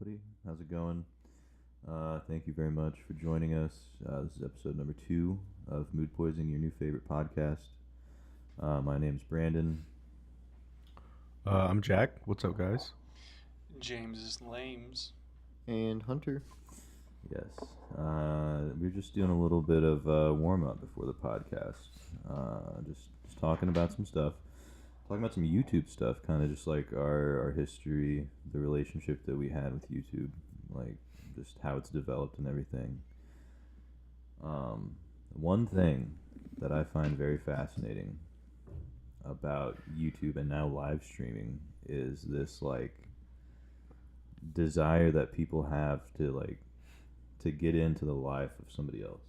everybody. How's it going? Thank you very much for joining us. This is episode number 2 of Mood Poisoning, your new favorite podcast. My name's Brandon. I'm Jack. What's up, guys? James is Lames. And Hunter. Yes. We're just doing a little bit of warm up before the podcast. Just talking about some stuff. Talking about some YouTube stuff, kind of just like our history, the relationship that we had with YouTube, like just how it's developed and everything. One thing that I find very fascinating about YouTube and now live streaming is this like desire that people have to get into the life of somebody else.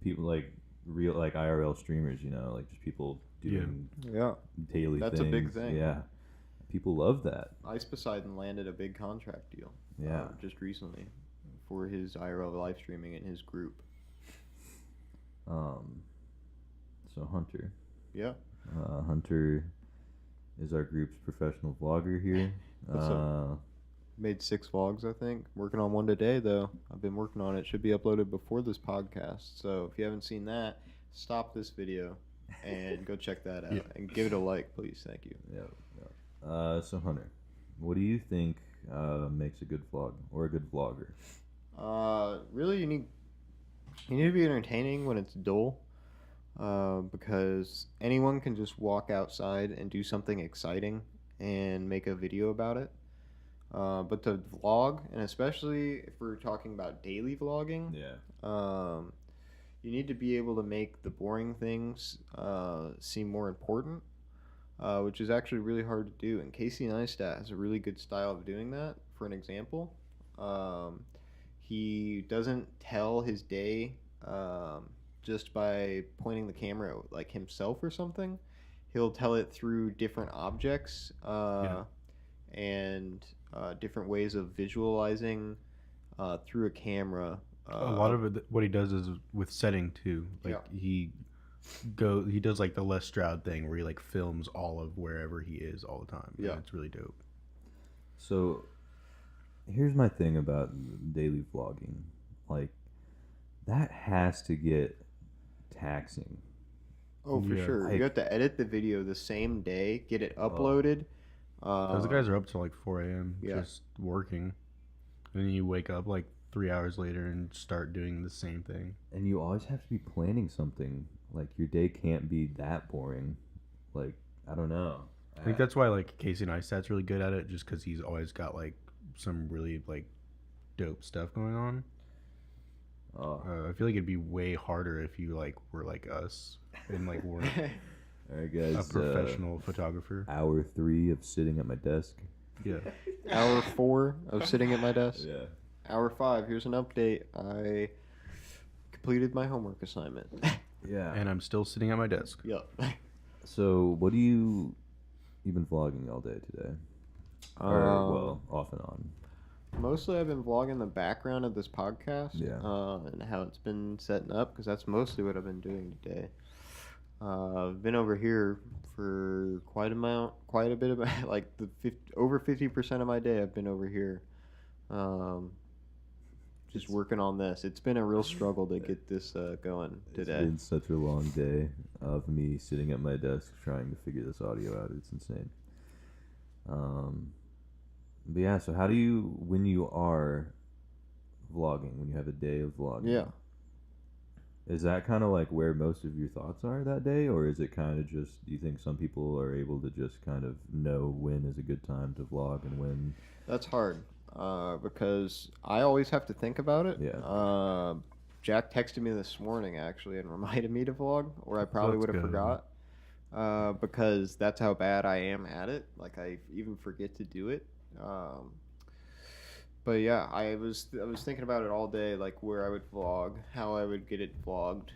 People like real like IRL streamers, like just people doing daily That's things. a big thing. Yeah. People love that. Ice Poseidon landed a big contract deal. Yeah. Just recently for his IRL live streaming in his group. So Hunter. Yeah. Hunter is our group's professional vlogger here. Made 6 vlogs, I think. Working on one today, though. I've been working on it. Should be uploaded before this podcast. So if you haven't seen that, stop this video and go check that out. And give it a like, please. Thank you. Yeah. So Hunter, what do you think makes a good vlog or a good vlogger? Really, you need to be entertaining when it's dull. Because anyone can just walk outside and do something exciting and make a video about it. But to vlog, and especially if we're talking about daily vlogging, you need to be able to make the boring things seem more important, which is actually really hard to do. And Casey Neistat has a really good style of doing that. For an example, he doesn't tell his day just by pointing the camera at, like, himself or something. He'll tell it through different objects and different ways of visualizing through a camera. A lot of it, what he does is with setting too. Like he does like the Les Stroud thing where he like films all of wherever he is all the time. Yeah, it's really dope. So here's my thing about daily vlogging. Like that has to get taxing. Oh, for sure. You have to edit the video the same day, get it uploaded. Those guys are up till like 4 a.m. just working. And then you wake up like 3 hours later and start doing the same thing. And you always have to be planning something. Like your day can't be that boring. Like, I don't know. I think that's why like Casey Neistat's really good at it, just because he's always got like some really like dope stuff going on. I feel like it'd be way harder if you like were like us and like weren't all right, guys, a professional photographer. Hour 3 of sitting at my desk. Yeah. Hour 4 of sitting at my desk. Yeah. Hour 5. Here's an update. I completed my homework assignment. Yeah. And I'm still sitting at my desk. Yep. So, you've been vlogging all day today? Or, off and on. Mostly I've been vlogging the background of this podcast. Yeah. And how it's been setting up, because that's mostly what I've been doing today. I've been over here for quite a bit of like over 50% of my day. I've been over here, just working on this. It's been a real struggle to get this going today. It's been such a long day of me sitting at my desk trying to figure this audio out. It's insane. But yeah, so how do you, when you are vlogging, when you have a day of vlogging? Is that kind of like where most of your thoughts are that day, or is it kind of just, do you think some people are able to just kind of know when is a good time to vlog and when? That's hard, because I always have to think about it. Yeah. Jack texted me this morning, actually, and reminded me to vlog, or I probably would have forgot, because that's how bad I am at it. Like, I even forget to do it. But yeah, I was thinking about it all day, like where I would vlog, how I would get it vlogged,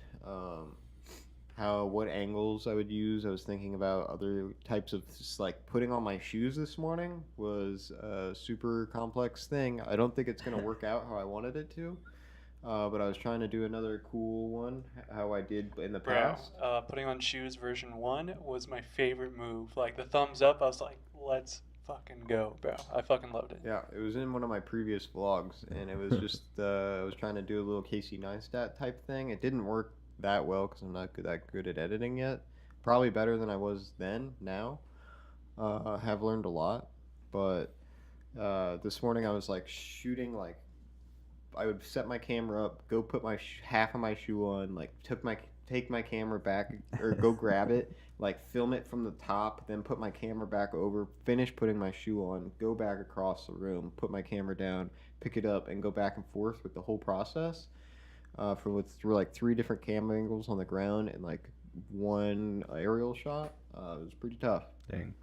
what angles I would use. I was thinking about other types of, like putting on my shoes this morning was a super complex thing. I don't think it's gonna work out how I wanted it to, but I was trying to do another cool one, how I did in the past. Putting on shoes version 1 was my favorite move. Like the thumbs up, I was like, let's fucking go, bro. I fucking loved it. Yeah, it was in one of my previous vlogs, and it was just I was trying to do a little Casey Neistat type thing. It didn't work that well because I'm not that good at editing yet. Probably better than I was then. Now, I have learned a lot, but this morning I was like shooting like. I would set my camera up, go put my half of my shoe on, like take my camera back or go grab it, like film it from the top, then put my camera back over, finish putting my shoe on, go back across the room, put my camera down, pick it up, and go back and forth with the whole process. Through like 3 different camera angles on the ground and like 1 aerial shot. It was pretty tough. Dang.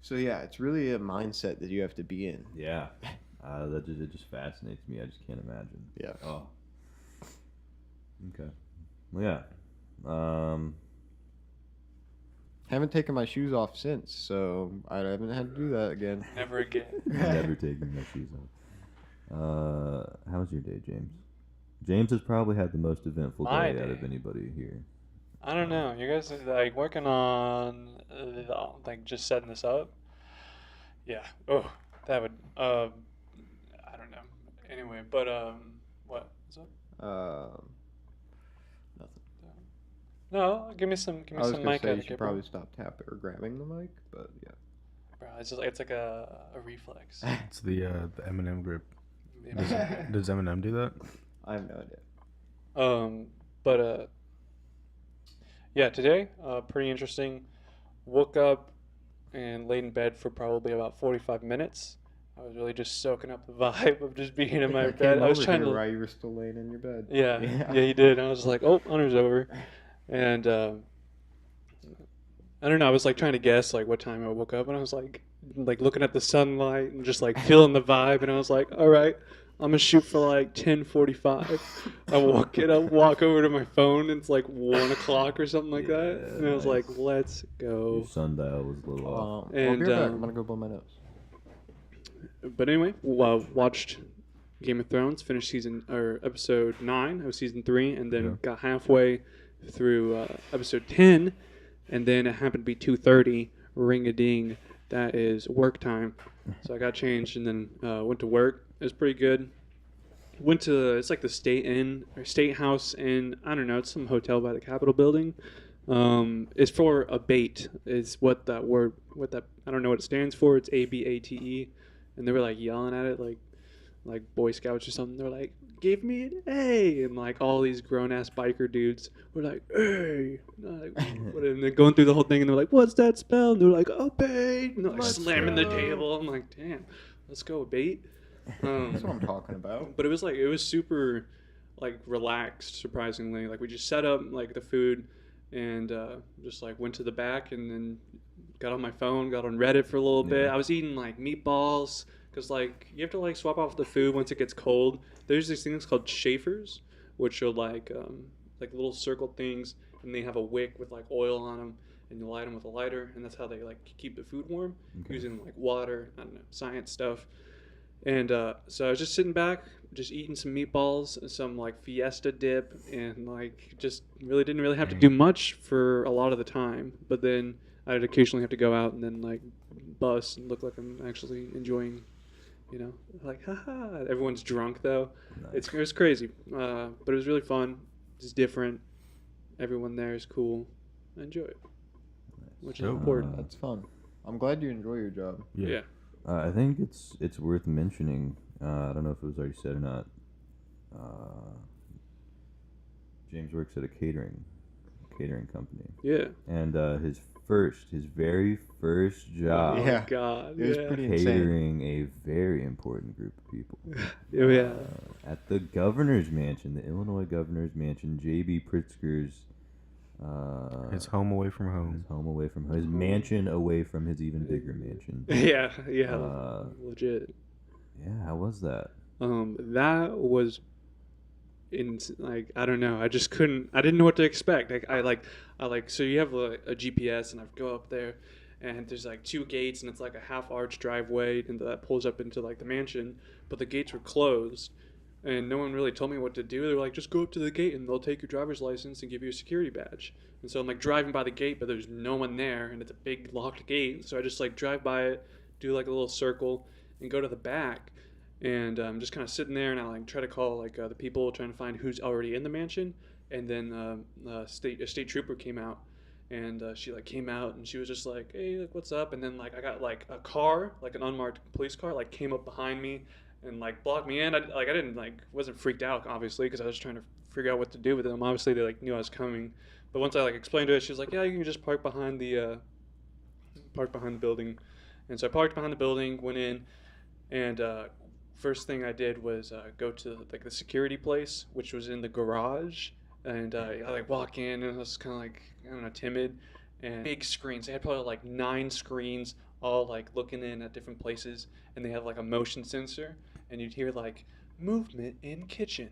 So yeah, it's really a mindset that you have to be in. Yeah. It just fascinates me. I just can't imagine. Yeah. Oh. Okay. Well, yeah. Haven't taken my shoes off since, so I haven't had to do that again. Never again. Never taking my shoes off. How was your day, James? James has probably had the most eventful My day out day. of anybody here. I don't know. You guys are like working on like just setting this up. Yeah. Oh, that would. I don't know. Anyway, but what? What's up? Nothing. No, give me some I was gonna mic say you etiquette, should bro. probably stop tapping or grabbing the mic, but yeah. Bro, it's like a reflex. It's the Eminem grip. Yeah. Does Eminem do that? I have no idea. But yeah, today, pretty interesting. Woke up and laid in bed for probably about 45 minutes. I was really just soaking up the vibe of just being in my bed. I was trying to. while you were still laying in your bed. Yeah, he did. I was like, oh, Hunter's over, and I don't know. I was like trying to guess like what time I woke up, and I was like looking at the sunlight and just like feeling the vibe, and I was like, all right, I'm gonna shoot for like 10:45. I walk over to my phone, and it's like 1 o'clock or something like that, and I was like, let's go. Your sundial was a little off. I'll be And, right back. I'm gonna go blow my nose. But anyway, watched Game of Thrones, finished episode 9 of season 3, and then got halfway through episode 10, and then it happened to be 2:30, ring-a-ding, that is work time. So I got changed and then went to work. It was pretty good. Went to, it's like the State House in, I don't know, it's some hotel by the Capitol building. It's for abate, is what that, I don't know what it stands for. It's ABATE. And they were like yelling at it like Boy Scouts or something. They're like, give me an A. And like all these grown ass biker dudes were like, A. And they're going through the whole thing and they're like, what's that spell? And they're like, abate. And they're like slamming the table. I'm like, damn, let's go abate. That's what I'm talking about. But it was super like relaxed, surprisingly. Like we just set up like the food and just like went to the back and then got on my phone, got on Reddit for a little bit. I was eating like meatballs because like you have to like swap off the food once it gets cold. There's these things called chafers, which are like little circle things, and they have a wick with like oil on them, and you light them with a lighter, and that's how they like keep the food warm using like water, I don't know, science stuff. And so I was just sitting back, just eating some meatballs, some like Fiesta dip, and like just didn't really have to do much for a lot of the time. But then I'd occasionally have to go out and then like bust and look like I'm actually enjoying, like haha. Everyone's drunk though. Nice. It was crazy, but it was really fun. It's different. Everyone there is cool. I enjoy it, which is important. That's fun. I'm glad you enjoy your job. Yeah. I think it's worth mentioning. I don't know if it was already said or not. James works at a catering company. Yeah. And his very first job. Oh my God. It was pretty insane. Catering a very important group of people. Yeah. At the governor's mansion, the Illinois governor's mansion, J.B. Pritzker's. His home away from home. His home away from home. His mansion away from his even bigger mansion. Yeah. Legit. Yeah, how was that? That was like I don't know. I didn't know what to expect. So you have a GPS and I go up there and there's like 2 gates and it's like a half arch driveway and that pulls up into like the mansion, but the gates were closed. And no one really told me what to do. They were like, just go up to the gate and they'll take your driver's license and give you a security badge. And so I'm like driving by the gate, but there's no one there, and it's a big locked gate. So I just like drive by it, do like a little circle, and go to the back. And I'm just kind of sitting there, and I like try to call like the people, trying to find who's already in the mansion. And then a state trooper came out, and she like came out, and she was just like, hey, like, what's up? And then like I got like a car, like an unmarked police car, like came up behind me and like blocked me in. I didn't like wasn't freaked out obviously because I was trying to figure out what to do with them. Obviously they like knew I was coming, but once I like explained to her, she was like, yeah, you can just park behind the building. And so I parked behind the building, went in, and first thing I did was go to like the security place, which was in the garage. And I like walk in, and I was kind of like, I don't know, timid. And big screens. They had probably like 9 screens, all like looking in at different places. And they have like a motion sensor, and you'd hear like movement in kitchen,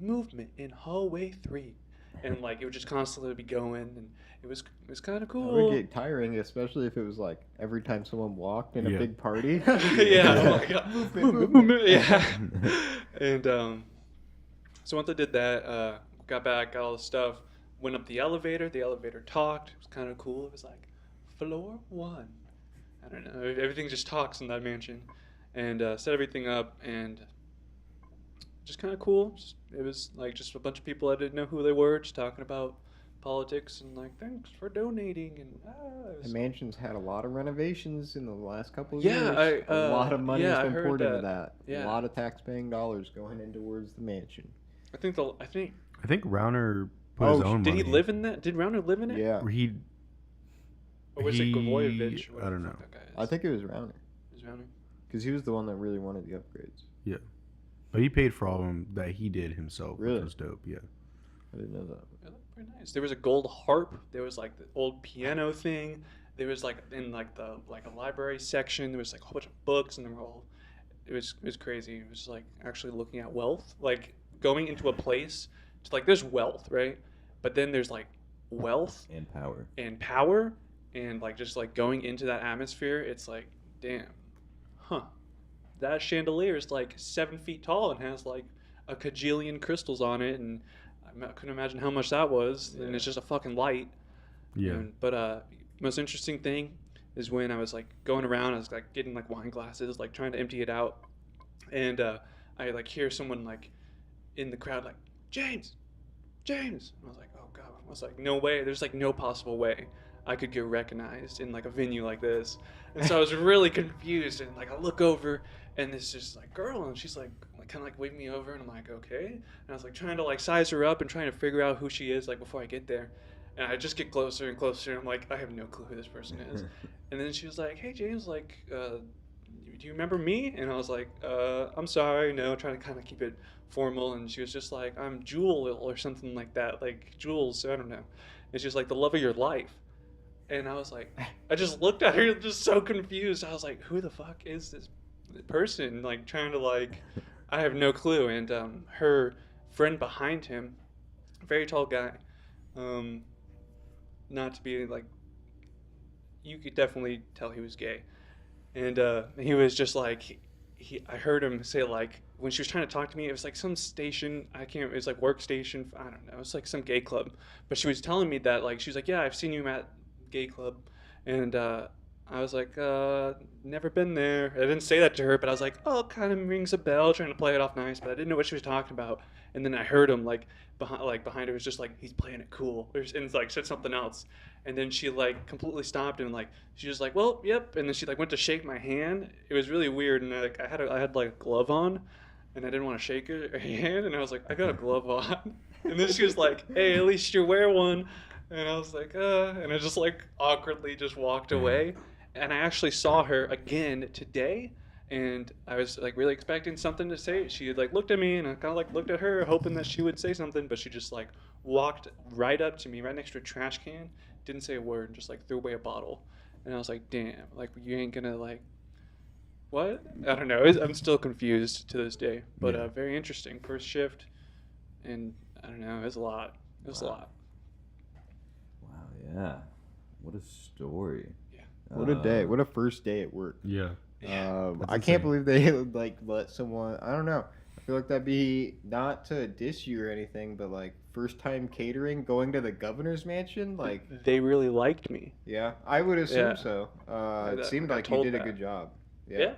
movement in hallway 3, and like it would just constantly be going, and it was kind of cool. It would get tiring, especially if it was like every time someone walked in a big party. Yeah, oh my god, movement. Yeah. And so once I did that, got back, got all the stuff, went up the elevator. The elevator talked. It was kind of cool. It was like floor 1. I don't know. Everything just talks in that mansion, and set everything up, and just kind of cool. It was like just a bunch of people I didn't know who they were, just talking about politics and like thanks for donating. And the mansion's had a lot of renovations in the last couple of years. A lot of money has been poured into that. Yeah. A lot of tax-paying dollars going in towards the mansion. I think Rauner put his own money. Did he live in that? Did Rauner live in it? Yeah. Or was it Gavoyevich? I don't know. I think it was Rauner. It was Rauner? Because he was the one that really wanted the upgrades. Yeah. But he paid for all of them that he did himself, really? Which was dope, yeah. I didn't know that. It looked pretty nice. There was a gold harp. There was like the old piano thing. There was like in like the like a library section. There was like a whole bunch of books, and they were all. It was crazy. It was like actually looking at wealth, like going into a place. To, like there's wealth, right? But then there's like wealth and power and like just like going into that atmosphere. It's like damn, that chandelier is like 7 feet tall and has like a kajillion crystals on it, and I couldn't imagine how much that was. Yeah. And it's just a fucking light. Yeah. But most interesting thing is when I was like going around, I was like getting like wine glasses, like trying to empty it out, and I like hear someone like in the crowd like James. And I was like, oh god. I was like, no way. There's like no possible way I could get recognized in like a venue like this. And so I was really confused, and like I look over, and this just like girl, and she's like kind of like waving me over, and I'm like, okay. And I was like trying to like size her up and trying to figure out who she is like before I get there. And I just get closer and closer, and I'm like, I have no clue who this person is. And then she was like, hey James, like do you remember me? And I was like, I'm sorry, no, trying to kind of keep it formal. And she was just like, I'm Jewel or something like that, like Jules, I don't know. And she was like, the love of your life. And I was like, I just looked at her just so confused. I was like, who the fuck is this person? Like trying to like, I have no clue. And her friend behind him, very tall guy, not to be like, you could definitely tell he was gay. And he was just like, I heard him say like, when she was trying to talk to me, it was like some station, it was like workstation, I don't know, it was like some gay club. But she was telling me that like, she was like, yeah, I've seen you at gay club. And I was like, never been there. I didn't say that to her, but I was like, oh, kind of rings a bell, trying to play it off nice, but I didn't know what she was talking about. And then I heard him like behind her, was just like, he's playing it cool, and like said something else. And then she like completely stopped, and like she was like, well, yep. And then she like went to shake my hand. It was really weird, and like I had like a glove on, and I didn't want to shake her hand, and I was like, I got a glove on. And then she was like, hey, at least you wear one. And I was like, and I just like awkwardly just walked away. And I actually saw her again today, and I was like really expecting something to say. She had like looked at me, and I kind of like looked at her, hoping that she would say something, but she just like walked right up to me, right next to a trash can, didn't say a word, and just like threw away a bottle. And I was like, damn, like you ain't gonna like, what? I don't know. I'm still confused to this day, but very interesting. First shift, and I don't know, it was a lot. It was a lot. Wow, yeah. What a story. What a day. What a first day at work. Yeah. I can't believe they like let someone, I don't know. feel like that'd be not to diss you or anything, but like first time catering, going to the governor's mansion, like They really liked me. yeah, I would assume Yeah. so. It I seemed got like you told did a that. good job. Yeah.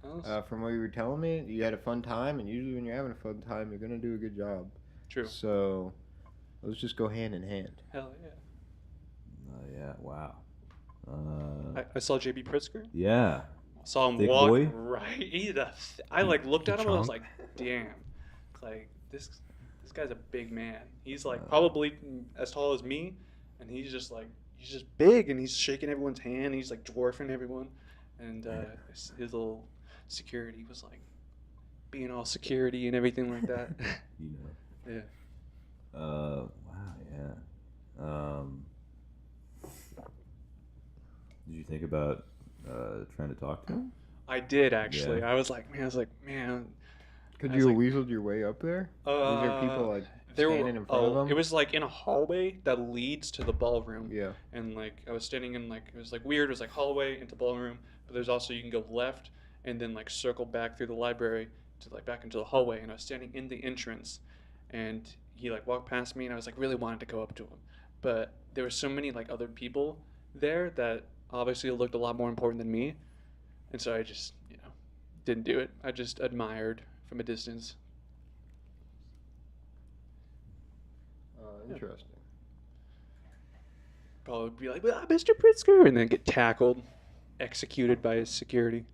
That was From what you were telling me, you had a fun time, and usually when you're having a fun time, you're gonna do a good job. true. So let's just go hand in hand. Hell yeah. Yeah. Wow. I saw JB Pritzker. Yeah. Saw him Thick walk boy? right. I like looked at him and I was chunk. like, damn, like this guy's a big man. He's like probably as tall as me, and he's just big, and he's shaking everyone's hand. He's like dwarfing everyone, and his little security was like being all security and everything like that. You know. Yeah. Wow. Yeah. Did you think about trying to talk to him? I did actually. Yeah. I was like, man. Could I you was have like, weaseled your way up there? Was there people like standing in front of them? It was like in a hallway that leads to the ballroom. Yeah. And like I was standing in like it was like weird. It was like hallway into ballroom, but there's also you can go left and then like circle back through the library to like back into the hallway. And I was standing in the entrance, and he like walked past me, and I was like really wanted to go up to him, but there were so many like other people there that obviously looked a lot more important than me, and so I just didn't do it. I just admired from a distance. Interesting. Probably be like, Mr. Pritzker, and then get tackled, executed by his security.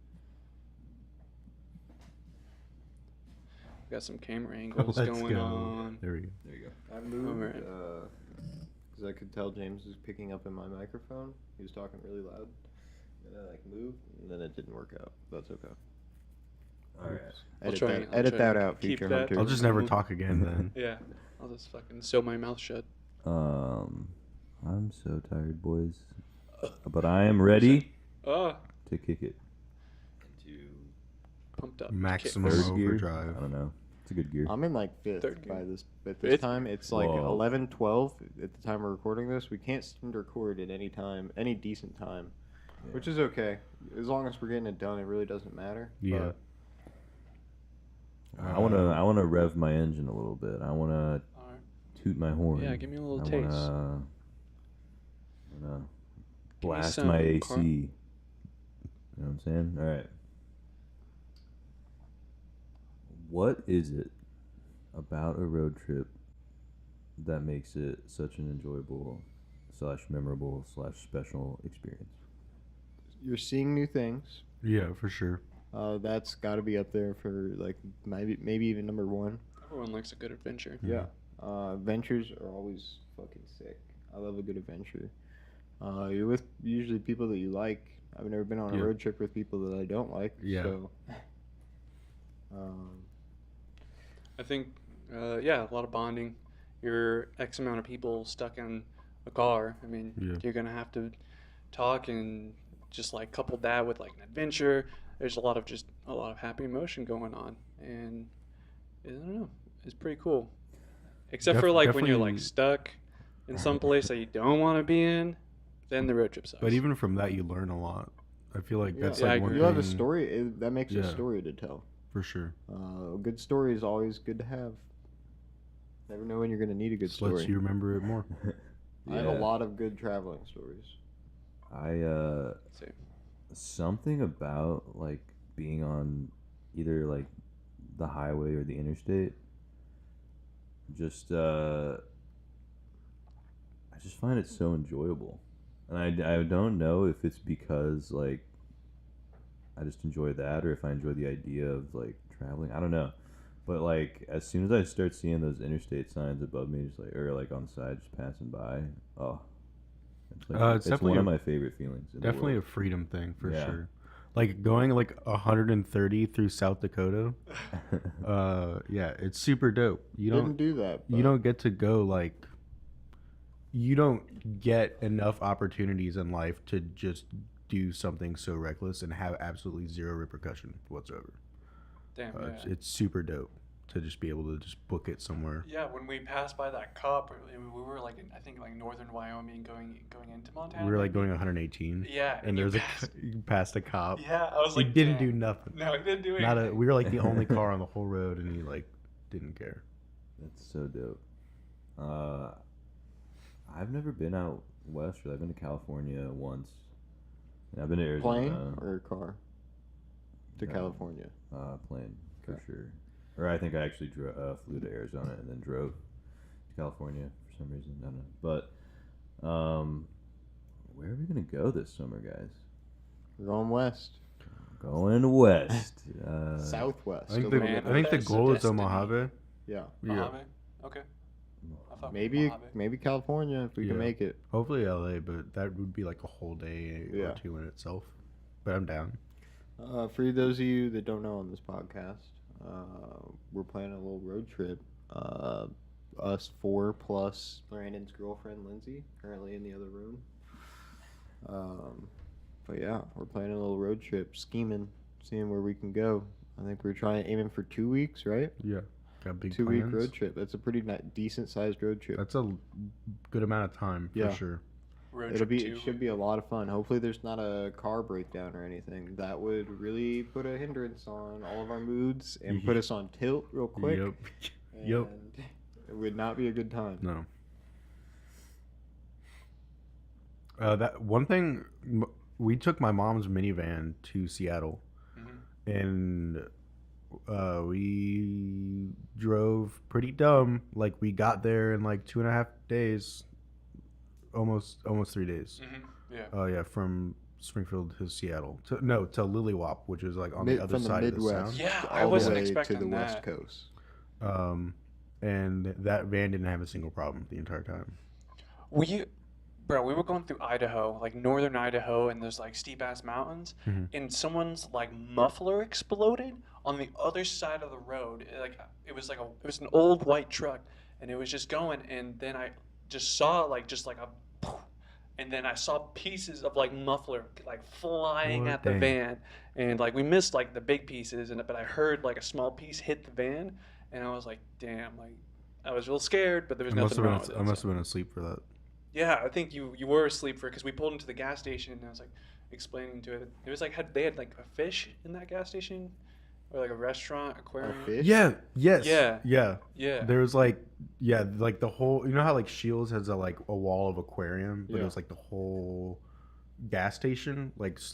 Got some camera angles Let's going go. on. There we go. There you go. I moved Alright. because I could tell James was picking up in my microphone. He was talking really loud, and I like moved, and then it didn't work out. That's okay. All right. Edit try that, and- I'll edit try that and out, keep future that. hunter. I'll just never talk again then. Yeah, I'll just fucking sew my mouth shut. I'm so tired, boys, but I am ready Ah, to kick it. pumped up. Maximum Kicks. Third gear? overdrive. I don't know. It's a good gear. I'm in like fifth Third by gear. this at this Fifth? time. It's like Whoa. 11, 12 at the time we're recording this. We can't seem to record at any time, any decent time, Yeah. which is okay as long as we're getting it done. It really doesn't matter. Yeah. I wanna rev my engine a little bit. I wanna All right. toot my horn. Yeah, give me a little I taste. wanna Give me blast some my AC. car- You know what I'm saying? All right. What is it about a road trip that makes it such an enjoyable / memorable / special experience? You're seeing new things. Yeah, for sure. That's got to be up there for like maybe even number one. Everyone likes a good adventure. Yeah. Adventures are always fucking sick. I love a good adventure. You're with usually people that you like. I've never been on a Yeah. road trip with people that I don't like. Yeah. So, I think, a lot of bonding. You're X amount of people stuck in a car. I mean, Yeah. you're gonna have to talk and just like couple that with like an adventure. There's a lot of happy emotion going on, and I don't know, it's pretty cool. Except for like when you're like definitely- stuck in some place that you don't want to be in, then the road trip sucks. But even from that, you learn a lot. I feel like that's Yeah, I like one agree. you have a thing- story that makes a Yeah. story to tell. for sure. A good story is always good to have. Never know when you're going to need a good Just lets story. you remember it more. I have a lot of good traveling stories. Same. Something about like being on either like the highway or the interstate. Just I just find it so enjoyable, and I don't know if it's because like I just enjoy that or if I enjoy the idea of like traveling. I don't know, but like as soon as I start seeing those interstate signs above me, just like or like on the side, just passing by, oh, it's like It's it's definitely one of a- my favorite feelings. In the Definitely a world. freedom thing for Yeah. sure. Like going like 130 through South Dakota. Yeah, it's super dope. You Didn't don't do that. you but don't get to go like you don't get enough opportunities in life to just do something so reckless and have absolutely zero repercussion whatsoever. Damn. It's super dope. to just be able to just book it somewhere. Yeah, when we passed by that cop, we were like in, I think like northern Wyoming going into Montana. We were like going 118. Yeah, and there's you passed a cop. Yeah, I was he like, didn't damn. do nothing. No, he didn't do anything. We were like the only car on the whole road, and he like didn't care. That's so dope. I've never been out west. I've been to California once. And I've been to Arizona. Plane or car? To California. Plane for sure. Or I think I actually flew to Arizona and then drove to California for some reason. I don't know. But where are we gonna go this summer, guys? We're going west. Going west. Southwest. I think the goal is Mojave. Yeah. Mojave? Okay. Maybe California if we can make it. Hopefully LA, but that would be like a whole day or two in itself. But I'm down. For those of you that don't know on this podcast, we're planning a little road trip. Us 4 plus Brandon's girlfriend Lindsay, currently in the other room. But yeah, we're planning a little road trip, scheming, seeing where we can go. I think we're aiming for 2 weeks, right? Yeah. Got big 2-week plans. road trip. That's a pretty decent sized road trip. That's a good amount of time for sure. It should be a lot of fun. Hopefully there's not a car breakdown or anything. That would really put a hindrance on all of our moods and put us on tilt real quick. Yep. It would not be a good time. No. That one thing, we took my mom's minivan to Seattle, and we drove pretty dumb. Like we got there in like 2.5 days, almost 3 days. Yeah. From Springfield to Seattle to Lilywop, which is like on the other side of the sound. Yeah, I wasn't way expecting to the that. West Coast. And that van didn't have a single problem the entire time. We were going through Idaho, like northern Idaho, and there's like steep ass mountains, and someone's like muffler exploded on the other side of the road. It was an old white truck, and it was just going, and then I just saw and then I saw pieces of like muffler like flying at the van, and like we missed like the big pieces, but I heard like a small piece hit the van, and I was like, damn, like I was real scared, but there was nothing wrong with it. I must have been asleep for that. Yeah, I think you were asleep because we pulled into the gas station, and I was like explaining to it. It was like they had like a fish in that gas station, or like a restaurant aquarium. A fish? Yeah. Yes. Yeah. There was like the whole. You know how like Shields has a wall of aquarium, but it was like the whole gas station / rest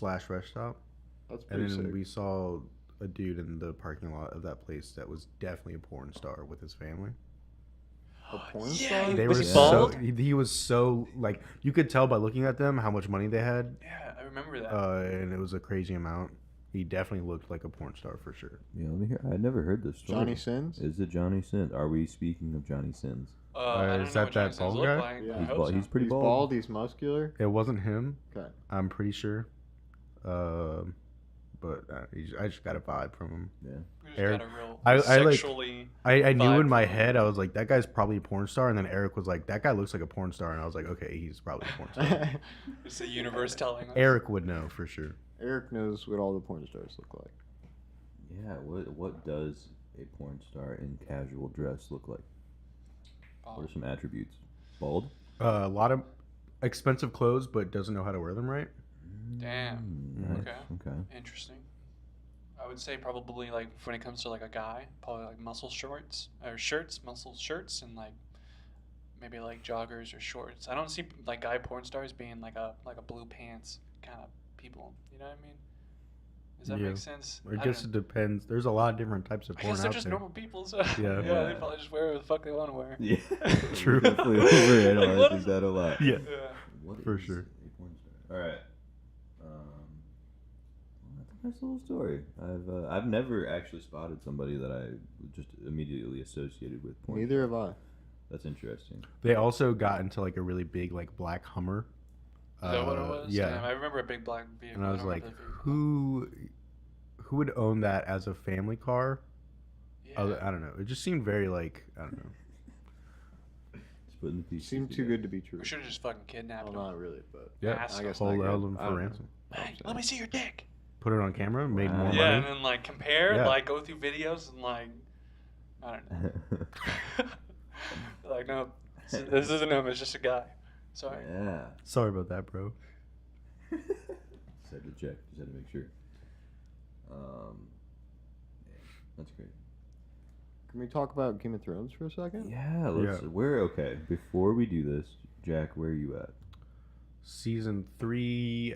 stop. That's pretty sick. And then we saw a dude in the parking lot of that place that was definitely a porn star with his family. A porn Yeah, star? They was were he bald? he was so like you could tell by looking at them how much money they had. Yeah, I remember that. And it was a crazy amount. He definitely looked like a porn star for sure. Yeah, let me hear. I never heard this story. Johnny Sins? Is it Johnny Sins? Are we speaking of Johnny Sins? I don't is know that what Johnny that Sins bald looked guy? like, Yeah. I He's hope bald. so. He's pretty He's bald. bald, he's muscular. It wasn't him. Okay. I'm pretty sure. But I just got a vibe from him. Yeah. We just Eric- got a real I sexually. I knew vibe in my from him. head, I was like, that guy's probably a porn star. And then Eric was like, that guy looks like a porn star. And I was like, okay, he's probably a porn star. It's the universe telling us. Eric would know for sure. Eric knows what all the porn stars look like. Yeah. What does a porn star in casual dress look like? What are some attributes? Bald. A lot of expensive clothes, but doesn't know how to wear them right. Damn. Nice. Okay. Okay. Interesting. I would say probably like when it comes to like a guy, probably like muscle shorts or shirts, muscle shirts, and like maybe like joggers or shorts. I don't see like guy porn stars being like a blue pants kind of people. You know what I mean? Does that make sense? I guess it depends. There's a lot of different types of I porn guess they're out just there. normal people, so Yeah. yeah, they probably just wear whatever the fuck they want to wear. Yeah. True. Definitely Like, overanalyzing what is- that a lot. Yeah. Yeah. What For is sure. a porn star? All right. Well, that's a nice little story. I've never actually spotted somebody that I just immediately associated with porn. Neither have I. That's interesting. They also got into like a really big like black Hummer. Is that what it was? Yeah. I remember a big black vehicle. And I was don't like, remember the vehicle. who would own that as a family car? Yeah. I don't know. It just seemed very like I don't know. Just putting the pieces Seemed too together. good to be true. We should have just fucking kidnapped Well, him. not really, but Yeah, Ask I guess hold not good. them I for don't ransom. Hey, let me see your dick. Put it on camera, made more Yeah, and money. then like compare, Yeah. like go through videos and like I don't know. Like, no, this isn't him. It's just a guy. Sorry. Yeah. Sorry about that, bro. Just had to check. Just had to make sure. Yeah, that's great. Can we talk about Game of Thrones for a second? Yeah, let's. Yeah. We're okay. Before we do this, Jack, where are you at? Season 3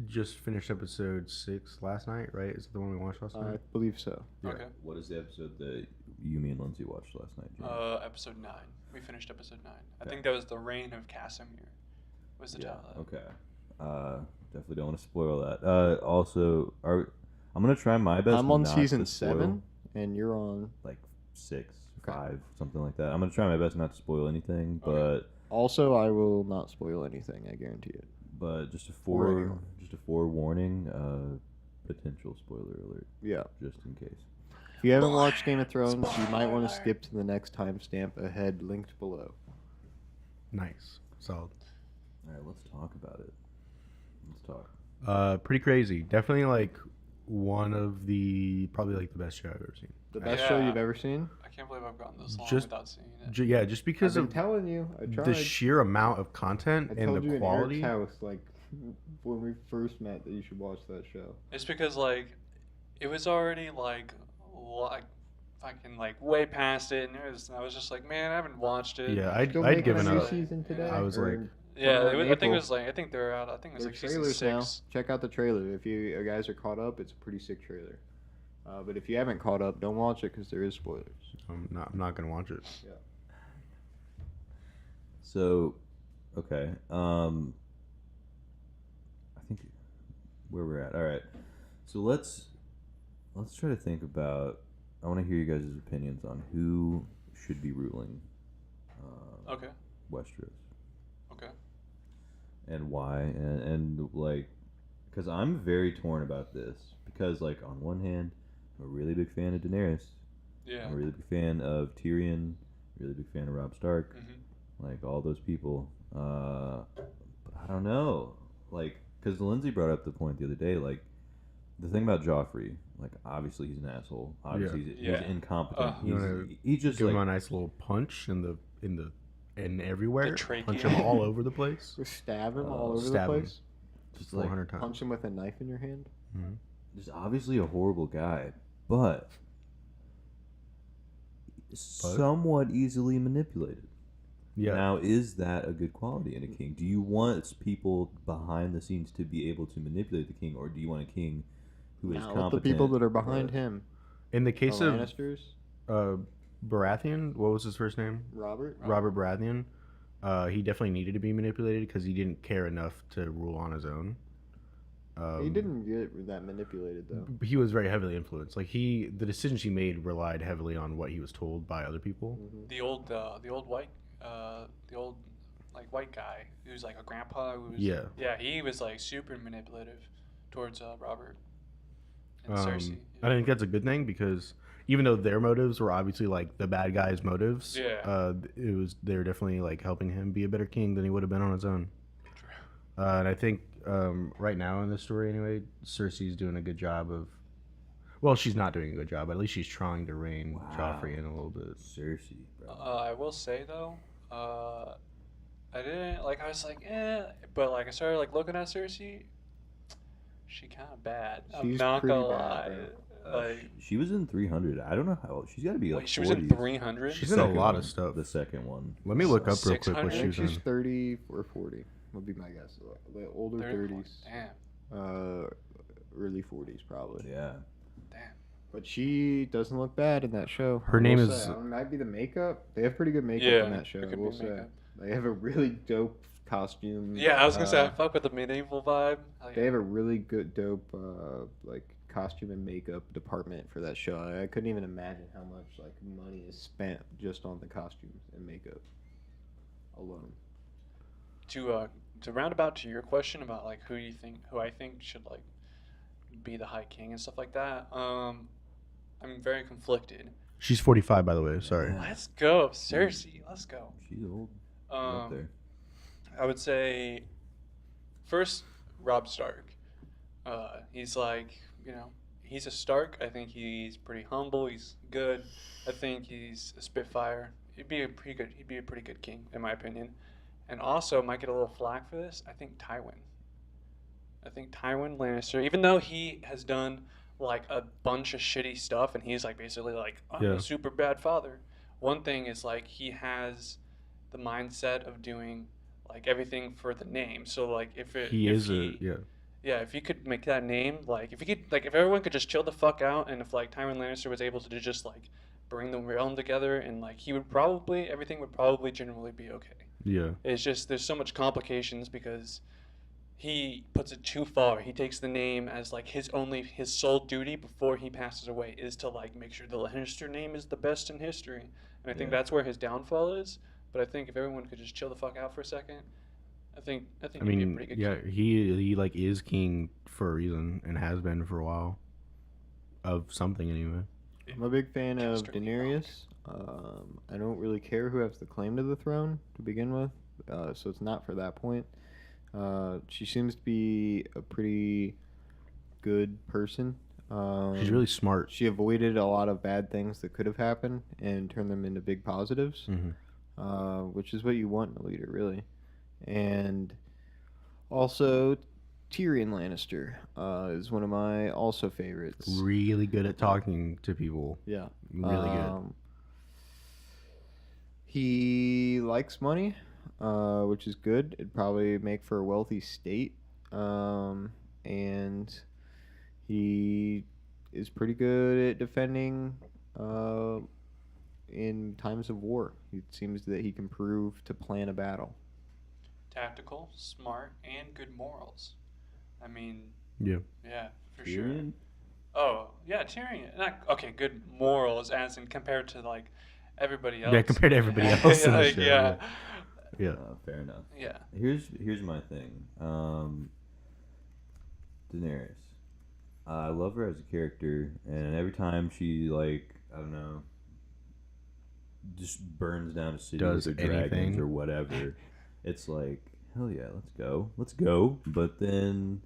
just finished episode 6 last night, right? Is it the one we watched last I night? believe so. Yeah. Okay. What is the episode that you, me, and Lindsay watched last night, James? Episode 9. We finished episode 9. I Okay. think that was the reign of Casimir. Was the title? Okay. Definitely don't want to spoil that. Also, I'm gonna try my best. I'm on not season to spoil, 7, and you're on. like 6, Okay. 5, something like that. I'm gonna try my best not to spoil anything, Okay. Also, I will not spoil anything. I guarantee it. but just a anyone. forewarning, potential spoiler alert, Yeah. just in case. If you haven't watched Game of Thrones, you might want Spoiler. to skip to the next timestamp ahead, linked below. Nice. Solid. All right, let's talk about it. Let's talk. Pretty crazy. Definitely like one of the probably like the best show I've ever seen. The best Yeah. show you've ever seen? I can't believe I've gone this long Just- without seeing it. Yeah, just because I've of been telling you. I tried. the sheer amount of content I and told the you quality. in Eric's house, like when we first met, that you should watch that show. It's because like it was already like fucking like way past it, and I was just like, man, I haven't watched it. Yeah, I'd Still making given a new up. season today. I was Or like- Yeah, in I think it April. was like I think they're out. I think it was There are like season trailers now. 6. Check out the trailer. If you guys are caught up, it's a pretty sick trailer. But if you haven't caught up, don't watch it because there is spoilers. I'm not gonna watch it. So, okay. I think where we're at. All right. So let's try to think about. I want to hear you guys' opinions on who should be ruling Okay. Westeros Okay. and why, and like, because I'm very torn about this. Because like on one hand, I'm a really big fan of Daenerys. Yeah. I'm a really big fan of Tyrion. Really big fan of Robb Stark. Mm-hmm. Like all those people. But I don't know. Like, because Lindsay brought up the point the other day. Like, the thing about Joffrey. Like, obviously he's an asshole. Obviously Yeah. he's incompetent. You wanna He just Give him a like nice little punch in everywhere. The trachea. Punch him all over the place. Just stab him all over the Stab him. place. just like 400 times. Punch him with a knife in your hand. Mhm. just obviously a horrible guy, but somewhat easily manipulated. Yeah. Now, is that a good quality in a king? Do you want people behind the scenes to be able to manipulate the king, or do you want a king who is Now, competent? with the people that are behind but- him. In the The case of Lannisters, Baratheon, what was his first name? Robert. Robert Baratheon. He definitely needed to be manipulated because he didn't care enough to rule on his own. He didn't get that manipulated though. He was very heavily influenced. Like the decisions he made relied heavily on what he was told by other people. Mhm. The old like white guy who's like a grandpa who's Yeah. he was like super manipulative towards Robert and Um, Cersei. I think that's a good thing because even though their motives were obviously like the bad guy's motives, they were definitely like helping him be a better king than he would have been on his own. And I think right now in this story anyway, Cersei's doing a good job of. Well, she's not doing a good job. But at least she's trying to rein Wow. Joffrey in a little bit. Cersei, bro. I will say though, I didn't like. I was like, but like I started like looking at Cersei. She kind of bad. I'm She's not pretty gonna bad, lie. Like, she was in 300. I don't know how old. She's got to be like wait, she was in 40s. 300. She's in a Second lot one, of stuff. The second one. Let me look up real quick what 600? I she think was she's in. 30 or 40. Would be my guess. The older 30s. Damn. Early 40s probably. Yeah. Damn. But she doesn't look bad in that show. Her I name will is- say. It might be the makeup. They have pretty good makeup Yeah, in that show. it I could will be say. makeup. They have a really dope costume. Yeah, I was gonna say I uh, fuck with the medieval vibe. Like, They have a really good, dope, like costume and makeup department for that show. I couldn't even imagine how much like money is spent just on the costumes and makeup alone. to roundabout to your question about like who I think should like be the High King and stuff like that. I'm very conflicted. She's 45, by the way. Sorry. Yeah. Let's go, Cersei. Let's go. She's old. She's up there. I would say first Robb Stark. He's like, he's a Stark. I think he's pretty humble. He's good. I think he's a Spitfire. He'd be a pretty good king, in my opinion. And also, might get a little flack for this. I think Tywin Lannister, even though he has done like a bunch of shitty stuff, and he's like basically like, I'm a super bad father. One thing is like he has the mindset of doing like everything for the name. So like if he could make that name, like if everyone could just chill the fuck out, and if like Tywin Lannister was able to just like bring the realm together, and like everything would probably generally be okay. Yeah. It's just there's so much complications because he puts it too far. He takes the name as like his sole duty before he passes away is to like make sure the Lannister name is the best in history. And I think that's where his downfall is. But I think if everyone could just chill the fuck out for a second, I think he'd be a pretty good king. he like is king for a reason and has been for a while. Of something anyway. I'm a big fan of Daenerys. I don't really care who has the claim to the throne to begin with, so it's not for that point. She seems to be a pretty good person. She's really smart. She avoided a lot of bad things that could have happened and turned them into big positives, which is what you want in a leader, really. And also, Tyrion Lannister is one of my also favorites. Really good at talking to people. Yeah. Really good. He likes money, which is good. It'd probably make for a wealthy state. And he is pretty good at defending in times of war. It seems that he can prove to plan a battle. Tactical, smart, and good morals. I mean, yeah, for sure. Oh, yeah, Tyrion. Okay, good morals, as in compared to like everybody else. Yeah, compared to everybody else. Like, yeah. Fair enough. Yeah. Here's my thing. Daenerys. I love her as a character, and every time she like I don't know, just burns down a city with her dragons or whatever, it's like hell yeah, let's go. But then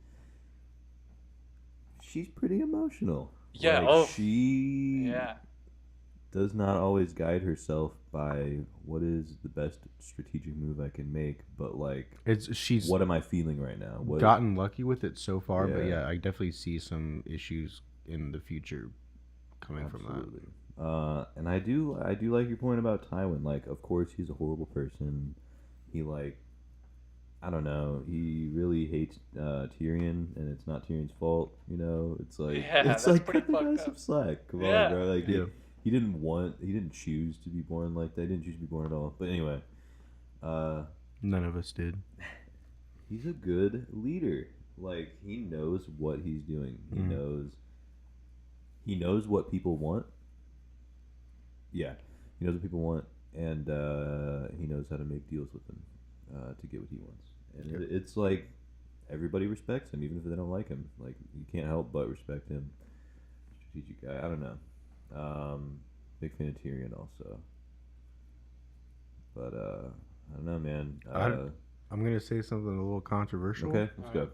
she's pretty emotional. Yeah. Like, she does not always guide herself by what is the best strategic move I can make, but like she's what am I feeling right now? Gotten lucky with it so far, but I definitely see some issues in the future coming from that. And I do like your point about Tywin. Like, of course, he's a horrible person. He like, I don't know. He really hates Tyrion, and it's not Tyrion's fault. You know, it's like it's like cut the guy some slack. Come on, bro. Like he didn't choose to be born like that. He didn't choose to be born at all. But anyway, none of us did. He's a good leader. Like, he knows what he's doing. He knows what people want. Yeah, he knows what people want, and he knows how to make deals with them to get what he wants. And it's like everybody respects him, even if they don't like him. Like, you can't help but respect him. Strategic guy. I don't know. Big fan of Tyrion also. But I don't know, man. I'm gonna say something a little controversial. Okay, let's go.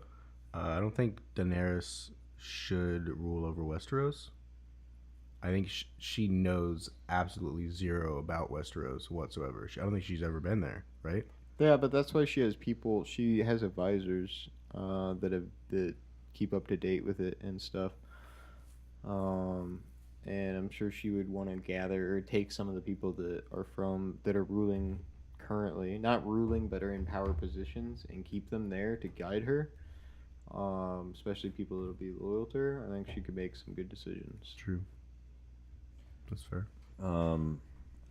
I don't think Daenerys should rule over Westeros. I think she knows absolutely zero about Westeros whatsoever. I don't think she's ever been there, right? Yeah, but that's why she has people. She has advisors that keep up to date with it and stuff. And I'm sure she would want to gather or take some of the people that are ruling currently, not ruling, but are in power positions, and keep them there to guide her. Especially people that'll be loyal to her. I think she could make some good decisions. True. That's fair.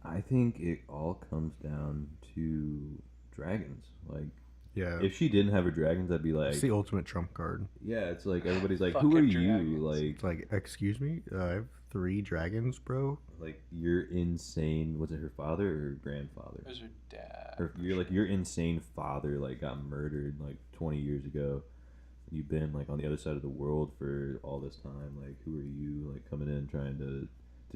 I think it all comes down to dragons. Like, if she didn't have her dragons, I'd be like, it's the ultimate trump card. Yeah, it's like everybody's like, who are you? Like, it's like, excuse me, I have 3 dragons, bro. Like, you're insane. Was it her father or her grandfather? It was her dad. Your insane father like got murdered like 20 years ago. You've been like on the other side of the world for all this time. Like, who are you? Like, coming in trying to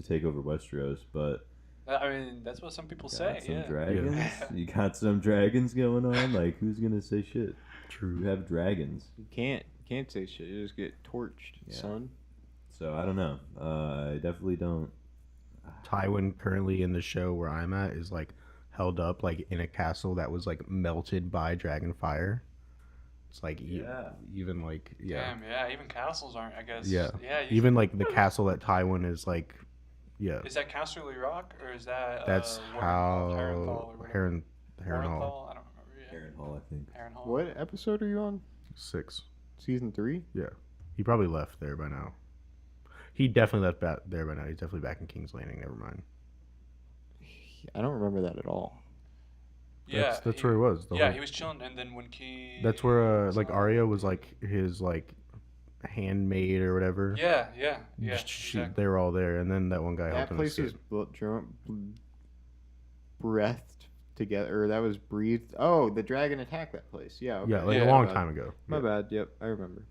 take over Westeros, but I mean, that's what some people say. Some dragons. You got some dragons going on. Like, who's gonna say shit? True. You have dragons. You can't say shit. You just get torched, son. So I don't know. I definitely don't. Tywin currently in the show where I'm at is like held up like in a castle that was like melted by dragon fire. It's like even like Damn, yeah. Even castles aren't, I guess. yeah Yeah. even like the castle that Tywin is like Is that Casterly Rock or is that that's Harrenhal how or whatever? Harrenhal I don't remember. Yeah. Harrenhal, I think. Harrenhal. What episode are you on? 6. Season 3? Yeah, he probably left there by now. He definitely left back there by now. He's definitely back in King's Landing. Never mind. I don't remember that at all. Yeah, that's where he was. He was chilling, and then when he. That's where like Arya was like his like handmaid or whatever. Yeah. Exactly. They were all there, and then that one guy That helped him place escape. was breathed together, or that was breathed. Oh, the dragon attacked that place. Yeah. Okay. Yeah, like Yeah, a long my time ago. My bad. Yep, I remember.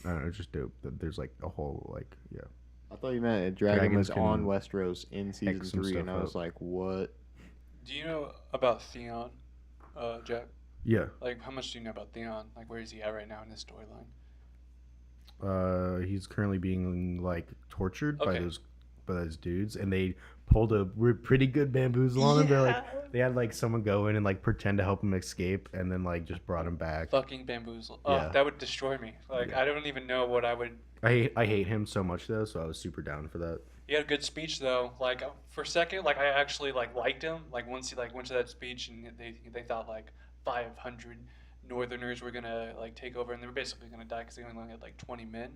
I don't know, it's just dope that there's like a whole like I thought you meant a dragon was Dragons on can Westeros in season X some 3, and stuff I was up. like, what? Do you know about Theon, Jack? yeah. Like, how much do you know about Theon? Like, where is he at right now in his storyline? He's currently being like tortured by Okay. those dudes, and they pulled a pretty good bamboozle on him. They're like they had like someone go in and like pretend to help him escape, and then like just brought him back. Fucking bamboozle. Oh, Yeah. that would destroy me. Like, Yeah. I don't even know what I would. I hate him so much though, so I was super down for that. He had a good speech though. Like for a second, like I actually like liked him. Like once he like went to that speech and they thought like 500 Northerners were gonna like take over and they were basically gonna die because they only had like 20 men.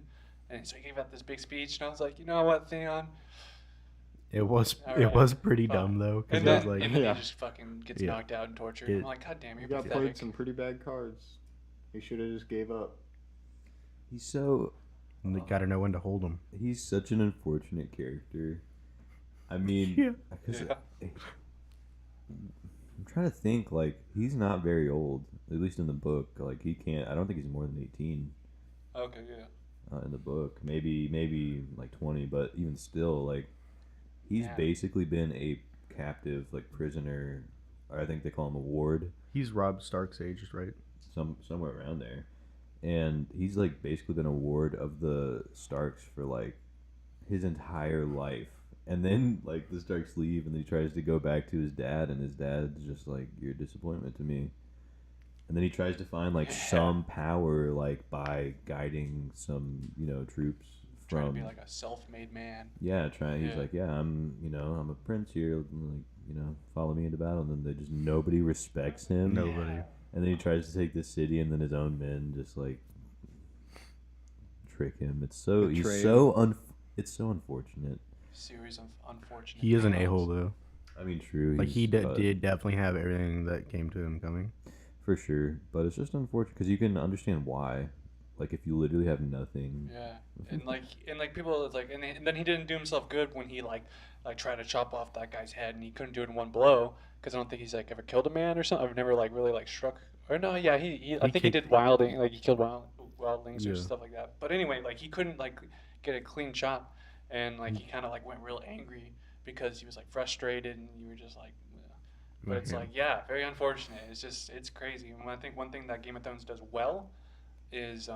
And so he gave out this big speech and I was like, you know what, Theon? It was Alright. pretty Fuck. dumb though, because And it was then, like and then Yeah. he just fucking gets Yeah. knocked out and tortured. I'm like, God damn, You you're got played pathetic. some pretty bad cards. He should have just gave up. He's so. and they got to know when to hold him. He's such an unfortunate character. I mean, Yeah. 'cause Yeah. I'm trying to think. Like, he's not very old, at least in the book. Like, he can't. I don't think he's more than 18 Okay, yeah. in the book. Maybe like 20, but even still, like, he's Yeah. basically been a captive, like prisoner. Or I think they call him a ward, He's Rob Stark's age, right? somewhere around there. And he's like basically been a ward of the Starks for like his entire life. And then like the Starks leave and he tries to go back to his dad and his dad's just like, you're a disappointment to me. And then he tries to find like some power like by guiding some, troops Trying to from be like a self-made man. he's Yeah. like, I'm a prince here, like, follow me into battle. And then they just nobody respects him. Nobody. And then he tries to take the city, and then his own men just like trick him. It's so it's so unfortunate. Series of unfortunate. He is an things. a-hole though. I mean, true. Like he but did definitely have everything that came to him coming. for sure, but it's just unfortunate because you can understand why. Like if you literally have nothing. Yeah, and like people it's like, and then he didn't do himself good when he like tried to chop off that guy's head, and he couldn't do it in one blow because I don't think he's like ever killed a man or something. I've never like really like struck. Or no, yeah, I think he did wilding, like he killed wildlings or Yeah. stuff like that. But anyway, like he couldn't like get a clean chop, and like he kind of like went real angry because he was like frustrated, and you were just like. Ugh. But it's like, yeah, very unfortunate. It's crazy. And I think one thing that Game of Thrones does well is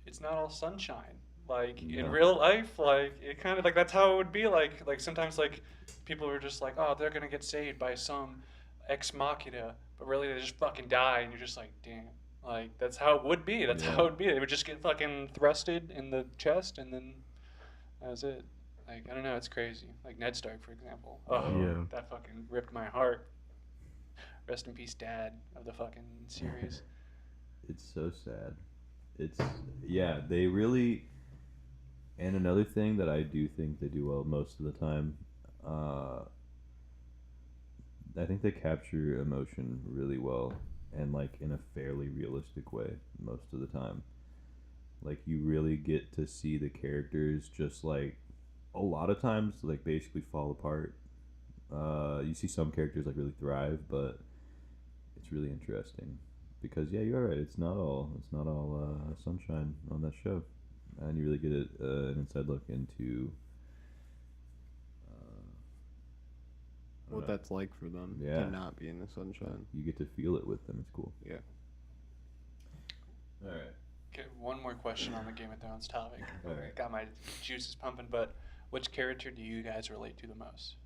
it's not all sunshine. Like in No. real life, like it kind of like that's how it would be. Like sometimes like people are just like, oh, they're gonna get saved by some ex machina, but really they just fucking die, and you're just like, damn. Like that's how it would be. That's Yeah. how it would be. They would just get fucking thrusted in the chest, and then that was it. Like I don't know, it's crazy. Like Ned Stark, for example. Oh, Yeah. that fucking ripped my heart. Rest in peace, Dad of the fucking series. It's so sad. They really. And another thing that I do think they do well most of the time, I think they capture emotion really well and like in a fairly realistic way most of the time. Like you really get to see the characters just like a lot of times like basically fall apart. You see some characters like really thrive, but it's really interesting because you're right. It's not all sunshine on that show, and you really get an inside look into I don't What know. that's like for them Yeah. to not be in the sunshine. You get to feel it with them. It's cool. Yeah. All right. Okay, one more question on the Game of Thrones topic. All right. Got my juices pumping, but which character do you guys relate to the most?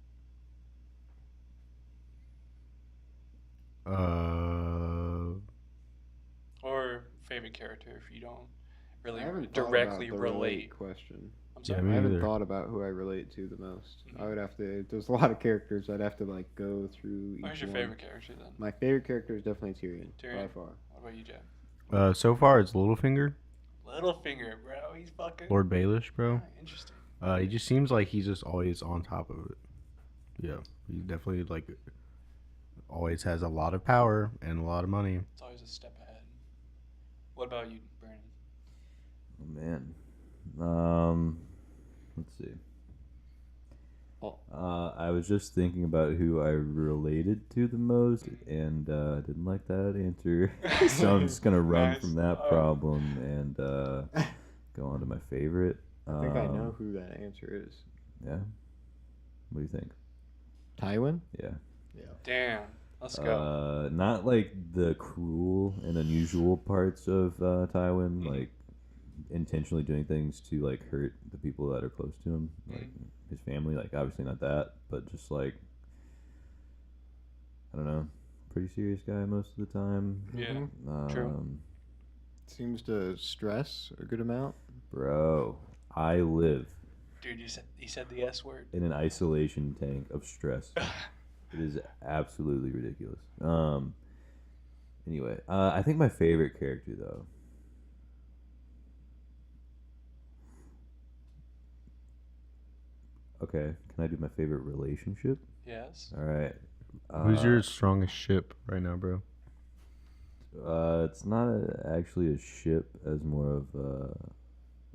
Or favorite character if you don't really I haven't directly thought about the relate. question. I'm Yeah, sorry. me I haven't either. thought about who I relate to the most. Mhm. I would have to. There's a lot of characters I'd have to like go through. Who's Each your one. favorite character then? My favorite character is definitely Tyrion, by Tyrion? far. What about you, Jack? So far it's Littlefinger, Littlefinger, bro. He's fucking. Lord Baelish, bro. Ah, interesting. He just seems like he's just always on top of it. Yeah, he definitely like always has a lot of power and a lot of money. It's always a step ahead. What about you, Brandon? Oh man. Let's see. Oh. I was just thinking about who I related to the most, and didn't like that answer, so I'm just gonna run Nice. from that problem and go on to my favorite. I think I know who that answer is. Yeah. What do you think? Tywin? Yeah. Damn. Let's go. Not like the cruel and unusual parts of Tywin, like intentionally doing things to like hurt the people that are close to him, like his family. Like obviously not that, but just like I don't know, pretty serious guy most of the time. Yeah. True. Seems to stress a good amount. Bro, I live Dude, he said the S word. in an isolation tank of stress. It is absolutely ridiculous. Anyway, I think my favorite character though. Okay, can I do my favorite relationship? Yes. All right. Who's your strongest ship right now, bro? It's not actually a ship, as more of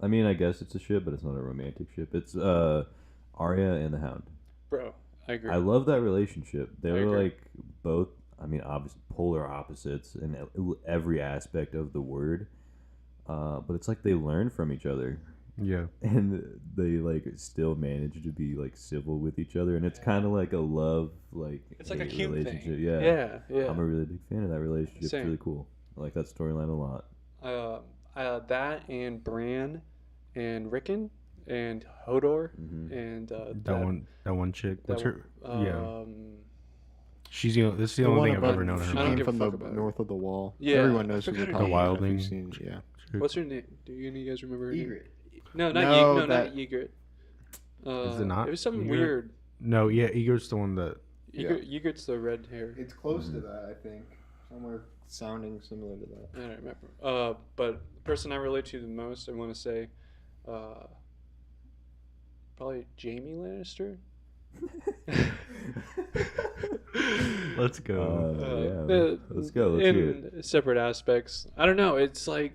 I mean, I guess it's a ship, but it's not a romantic ship. It's Arya and the Hound. Bro, I agree. I love that relationship. They I were agree. like both, I mean, obviously polar opposites in every aspect of the word. But it's like they learn from each other, Yeah. and they like still manage to be like civil with each other, and it's kind of like a love, like It's like a hate cute relationship. thing. Yeah. Yeah. I'm a really big fan of that relationship. It's Same. really cool. I like that storyline a lot. That and Bran and Rickon and Hodor Mhm. and That one chick. What's her? Yeah. She's This is the only thing I've ever known She her. I don't came give a from fuck the about her. north of the wall. Yeah, Everyone I knows who forgot we're her talking name. about. if Wildling. you've seen it, Yeah. What's her name? Do any of you guys remember her name? Egret. No, No, not that- Ygritte. Is it not It was something Ygritte? weird. No, yeah, Igor's the one that. Yeah. Ygritte's the red hair. It's close to that, I think. Somewhere sounding similar to that. I don't remember. But the person I relate to the most, I want to say, probably Jamie Lannister. Let's go. Yeah, let's go. Let's hear it. In separate aspects. I don't know. It's like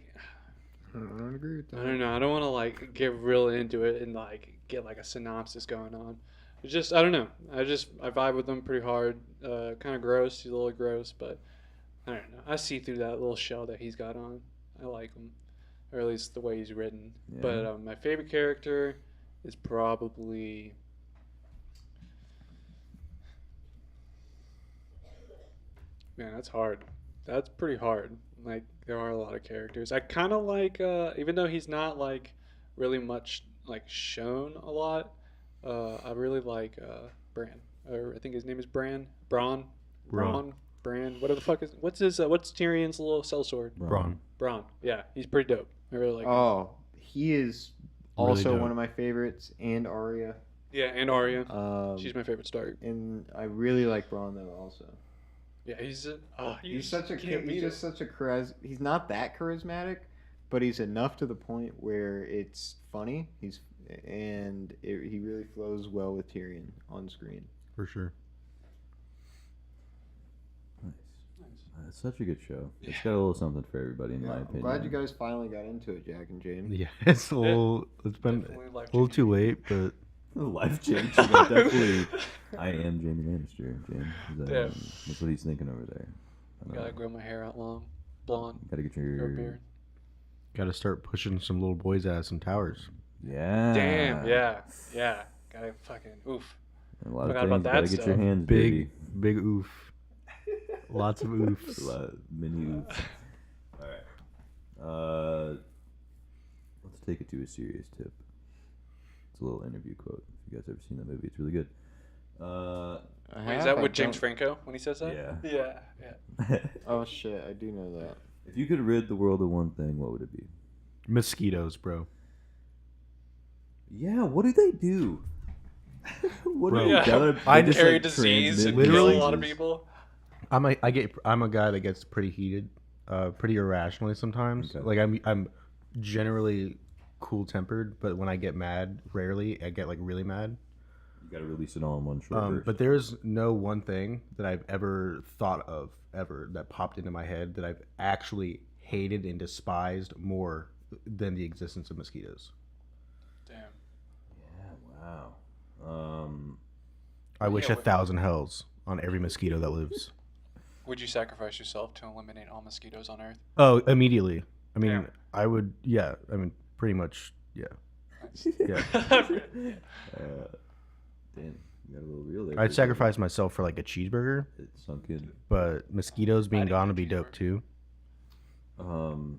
I don't agree with that. I don't know. I don't want to like get real into it and like get like a synopsis going on. It's just I don't know. I vibe with him pretty hard. Kind of gross. He's a little gross, but I don't know. I see through that little shell that he's got on. I like him, or at least the way he's written. Yeah. But my favorite character is probably. Man, that's hard. That's pretty hard. Like there are a lot of characters. I kind of like, even though he's not like really much like shown a lot. I really like Bran, or I think his name is Bran. Bran. Whatever the fuck is what's Tyrion's little sellsword? Braun. Bran. Yeah, he's pretty dope. I really like him. Oh, he is Really also dope. one of my favorites, and Arya. Yeah, and Arya. She's She's my favorite Stark. and I really like Braun though also. Yeah, he's He's just such a he's not that charismatic, but he's enough to the point where it's funny. He really flows well with Tyrion on screen. For sure. Nice. It's such a good show. It's got a little something for everybody, in my I'm opinion. glad you guys finally got into it, Jack and James. Yeah, it's a little. It's been Definitely a little too late, but Life changing. Definitely. I am Jamie Lannister. James. Yeah. That's what he's thinking over there. I don't Gotta know. grow my hair out long, blonde, Gotta get grow a your. beard. got to start pushing some little boys out of some towers. Yeah. Damn, yeah. Gotta fucking oof. And a lot Forgot of about things. that Gotta get your stuff. hands Big oof. Lots of oofs. dirty. Mini oops. All right. Let's take it to a serious tip. It's a little interview quote. If you guys ever seen that movie, it's really good. Wait, is that with James Franco when he says that? Yeah. Yeah. Oh shit, I do know that. If you could rid the world of one thing, what would it be? Mosquitoes, bro. Yeah, what do they do? What Bro, do they do? I They just, Carry like, disease and transmit kill a literally- lot of diseases. people. I'm a guy that gets pretty heated, pretty irrationally sometimes. Okay. Like I'm generally cool tempered, but when I get mad, rarely I get like really mad. You gotta release it all in one short burst. But there's no one thing that I've ever thought of that popped into my head that I've actually hated and despised more than the existence of mosquitoes. Damn. Yeah, wow. I wish 1,000 hells on every mosquito that lives. Would you sacrifice yourself to eliminate all mosquitoes on Earth? Oh, immediately. I mean, Yeah. I would. Yeah. I mean, pretty much. Yeah. Yeah. Damn, you got a little real there. I'd sacrifice myself for like a cheeseburger, It sunk in. but mosquitoes being I'd eat gone a would be dope cheeseburger. too.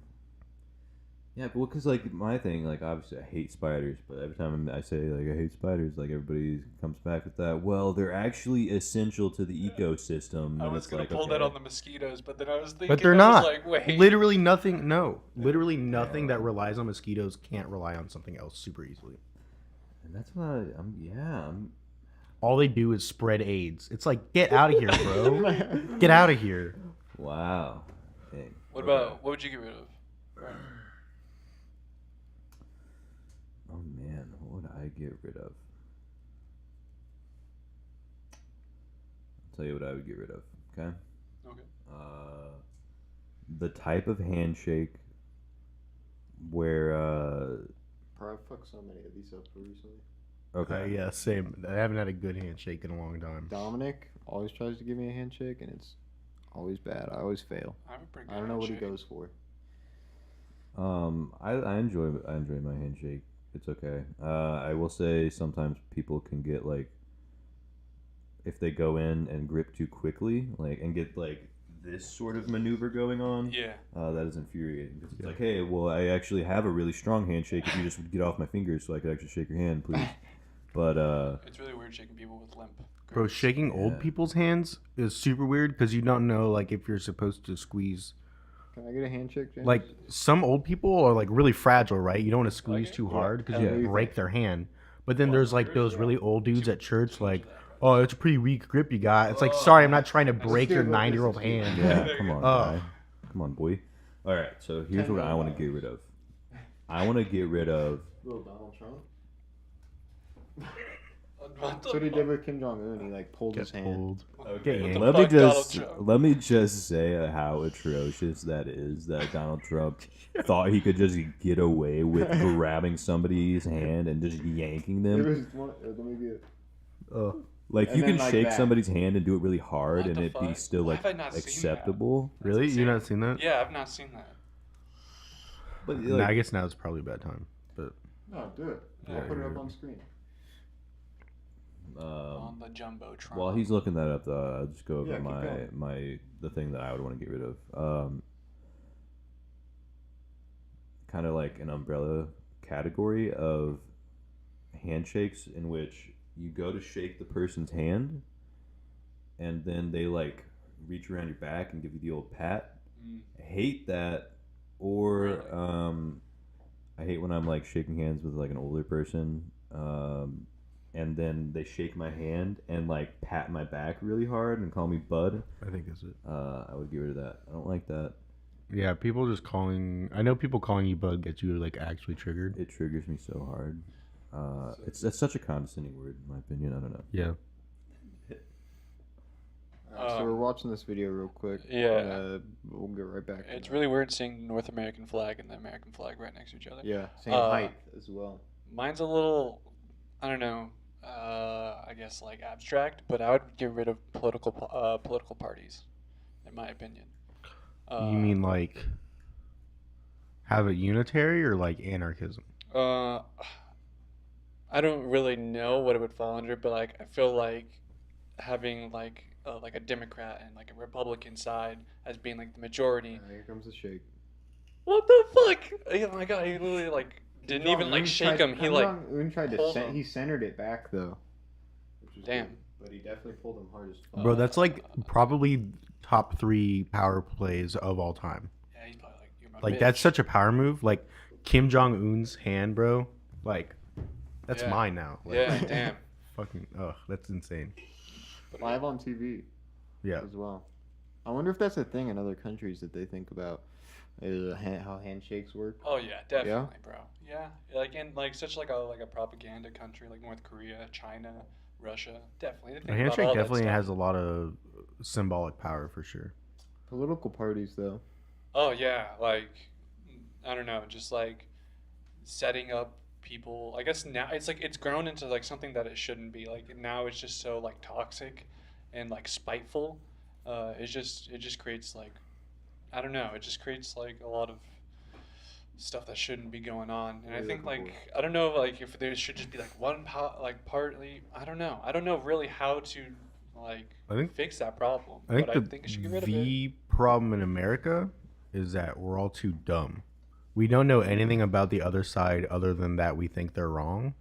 Yeah, well, because like my thing, like obviously I hate spiders, but every time I say like I hate spiders, like everybody comes back with that. Well, they're actually essential to the ecosystem. I and was it's gonna like, pull that okay. on the mosquitoes, but then I was thinking, But they're I was not. like, wait. Literally nothing. No. Literally nothing that relies on mosquitoes can't rely on something else super easily. And that's what I'm. All they do is spread AIDS. It's like, get out of here, bro. Get out of here. Wow. Dang. What Okay. about, what would you get rid of? Oh man, what would I get rid of? I'll tell you what I would get rid of. Okay. Okay. The type of handshake where Probably fucked so many of these up recently. okay. Yeah, same. I haven't had a good handshake in a long time. Dominic always tries to give me a handshake, and it's always bad. I always fail. I have a pretty good I don't know what he handshake. goes for. I enjoy my handshake. It's okay. I will say sometimes people can get like if they go in and grip too quickly, like and get like this sort of maneuver going on. Yeah. That is infuriating because it's like, hey, well, I actually have a really strong handshake. If you just would get off my fingers so I could actually shake your hand, please. But It's really weird shaking people with limp. Bro, grips. shaking old Yeah. people's hands is super weird because you don't know like if you're supposed to squeeze. Can I get a handshake, James? Like some old people are like really fragile, right? You don't want to squeeze Okay. too Yeah. hard because Yeah. you break their hand. But then there's like those really old dudes at church, like, oh, it's a pretty weak grip you got. It's like, sorry, I'm not trying to break your 9-year-old hand. yeah, come on, Oh. guy. Come on, boy. All right, so here's what I want to get rid of. I want to get rid of. little Donald Trump. What the So he fuck? did with Kim Jong Un. He like pulled his Get hand. old. Okay, What the let me fuck, Donald just Trump? let me just say how atrocious that is. That Donald Trump thought he could just get away with grabbing somebody's hand and just yanking It them. was one. Let me get. Like And you then can like shake that. somebody's hand and do it really hard, What and the it be fuck? still Why like have I not seen that? acceptable. Really? insane. You not seen that? Yeah, I've not seen that. But Nah, I like, guess now is probably a bad time. But No, do it. Yeah, I'll put it you're- up on screen. On the jumbotron. while he's looking that up, I'll just go over Yeah, keep going. the thing that I would want to get rid of. Kind of like an umbrella category of handshakes in which you go to shake the person's hand, and then they like reach around your back and give you the old pat. Mm. I hate that. Or Really? I hate when I'm like shaking hands with like an older person, and then they shake my hand and like pat my back really hard and call me bud. I think that's it. I would get rid of that. I don't like that. Yeah, people just calling. I know people calling you bud gets you like actually triggered. It triggers me so hard. It's such a condescending word, in my opinion. I don't know. Yeah. So we're watching this video real quick. Yeah. We'll get right back. to It's that. really weird seeing the North American flag and the American flag right next to each other. Yeah, same Uh, height as well. Mine's a little, I don't know, I guess like abstract, but I would get rid of political parties, in my opinion. You mean like have it unitary or like anarchism? I don't really know what it would fall under, but like I feel like having like a Democrat and like a Republican side as being like the majority. Here comes the shake. What the fuck? Oh my god, he literally like didn't even like Un shake tried- him. He Kim like Jong-un tried to pulled him. he centered it back though. Which was Damn. good, but he definitely pulled him hard as fuck. Bro, that's like probably top 3 power plays of all time. Yeah, he's probably like, you're my Like bitch. that's such a power move. Like Kim Jong Un's hand, bro. Like that's Yeah. mine now. Like, Yeah, damn. Fucking that's insane. Live on TV Yeah. as well. I wonder if that's a thing in other countries that they think about how handshakes work. Oh yeah, definitely, bro. Yeah, like in like such like a propaganda country like North Korea, China, Russia. Definitely. They A think about handshake all that definitely stuff. has a lot of symbolic power for sure. Political parties though. Oh yeah, like I don't know, just like setting up people. I guess now it's like it's grown into like something that it shouldn't be. Like now it's just so like toxic and like spiteful. It just creates like I don't know. It just creates like a lot of stuff that shouldn't be going on. And I think like I don't know like if there should just be like one partly. I don't know. I don't know really how to like I think fix that problem. I think but I think I should get rid of it. the problem in America is that we're all too dumb. We don't know anything about the other side other than that we think they're wrong.